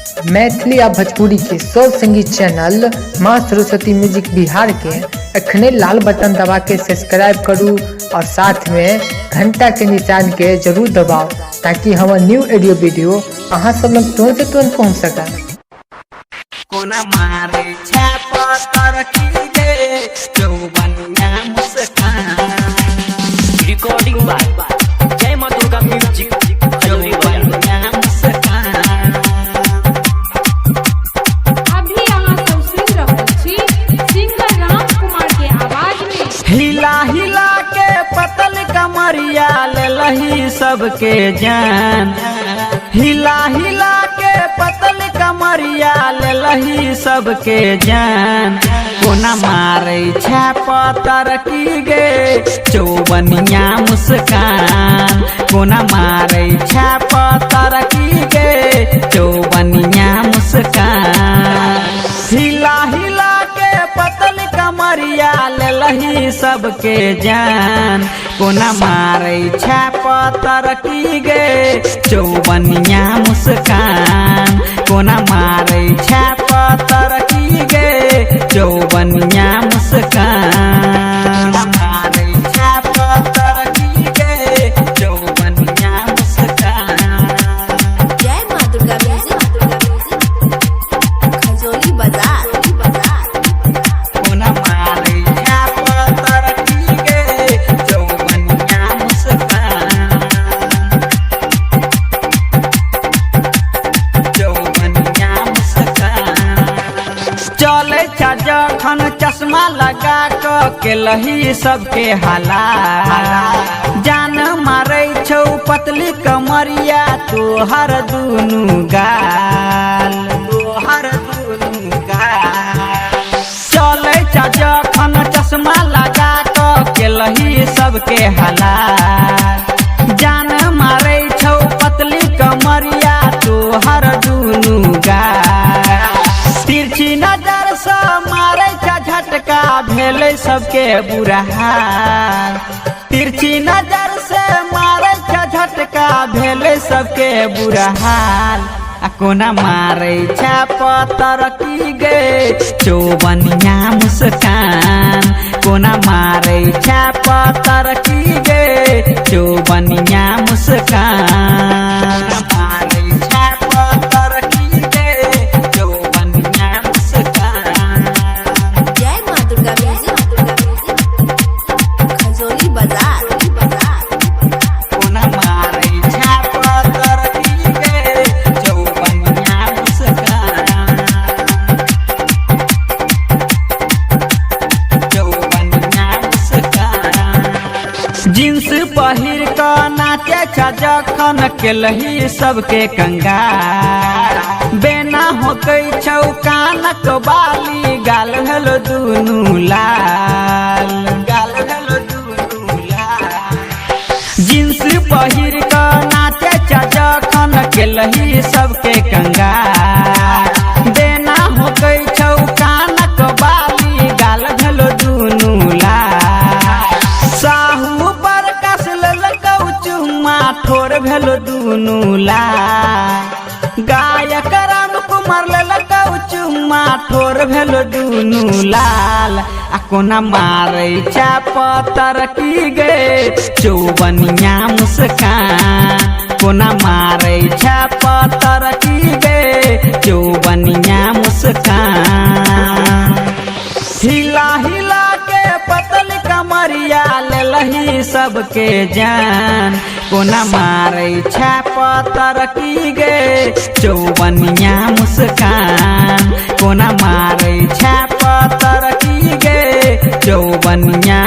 मैथिली आ भोजपुरी के सब संगीत चैनल माँ सरस्वती म्यूजिक बिहार के अखने लाल बटन दबा के सब्सक्राइब करू और साथ में घंटा के निशान के जरूर दबाओ ताकि हमारा न्यू ऑडियो वीडियो अहाँ सब लोग तुरंत से तुरंत पहुँच सके। कोना मारे छापा तरकी गे चौबनिया मुस्कान रिकॉर्डिंग बाय जय मां दुर्गा म्यूजिक चौबनिया मुस्कान। अभी यहाँ सब सुन रहल छी सिंगर रामकुमार के आवाज में। हिला हिला के पतल कमरिया ले लही सबके जान, हिला हिला के पतल कमरिया ले लही सबके जान। कोना मारे छापा तरकी गे चौबनिया मुस्कान, कोना मारे छापा तरकी गे चौबनिया मुस्कान। हिला हिला के पतल कमरिया ले लही सबके जान, कोना मारे छापा तरकी गे चौबनिया मुस्कान, कोना मारे छापा तरकी गे चौबनिया मुस्कान। मारे छापा तरकी गे चौबनिया मुस्कान। जय मां दुर्गा म्यूजिक खजोली बाजार। कोना मारे छापा तरकी गे चौबनिया मुस्कान, चौबनिया मुस्कान। चले जखन चश्मा लगा के लही सबके हाला, जान मारे छौ पतली कमरिया तोहर दुनु गाल, तोहर दुनु गाल। चले जखन चश्मा लगा के लही सबके हाला, जान मारे छौ पतली कमरिया तोहर दुनु गाल। तिरछी नजर से मारे झटका भेले सबके बुरा हाल, तिरछी नजर से मारे झटका भेले सबके बुरा हाल। आ कोना मारे छापा तरकी गे चौबनिया मुस्कान, कोना मारे छापा तरकी गे चौबनिया मुस्कान। मारे छापा तरकी गे चौबनिया मुस्कान। जय मां दुर्गा म्यूजिक खजोली बाजार। कोना मारे छापा तरकी गे चौबनिया मुस्कान, चौबनिया मुस्कान। जींस पहिर क नाचे जखन के लही सबके कंगाल, बेना होकै छौ कानक बाली गाल भेलो दुनु लाल, गाल भेलो दुनु लाल। जींस पहिर क नाचे जखन के लही सबके कंगाल, बेना होकै छौ कानक बाली गाल भेलो दुनु लाल। साहू पर कस लेलकौ चुम्मा ठोर भेलो दुनु लाल, गायक रामकुमार लेलकौ चुम्मा ठोर भेलो दुनु लाल। आ कोना मारे छापा तरकी गे चौबनिया मुस्कान, कोना मारे छापा तरकी गे चौबनिया मुस्कान। हिला हिला के पतल कमरिया ले लही सबके जान, कोना मारे छापा तरकी गे चौबनिया मुस्कान, कोना मारे छापा तरकी गे चौबनिया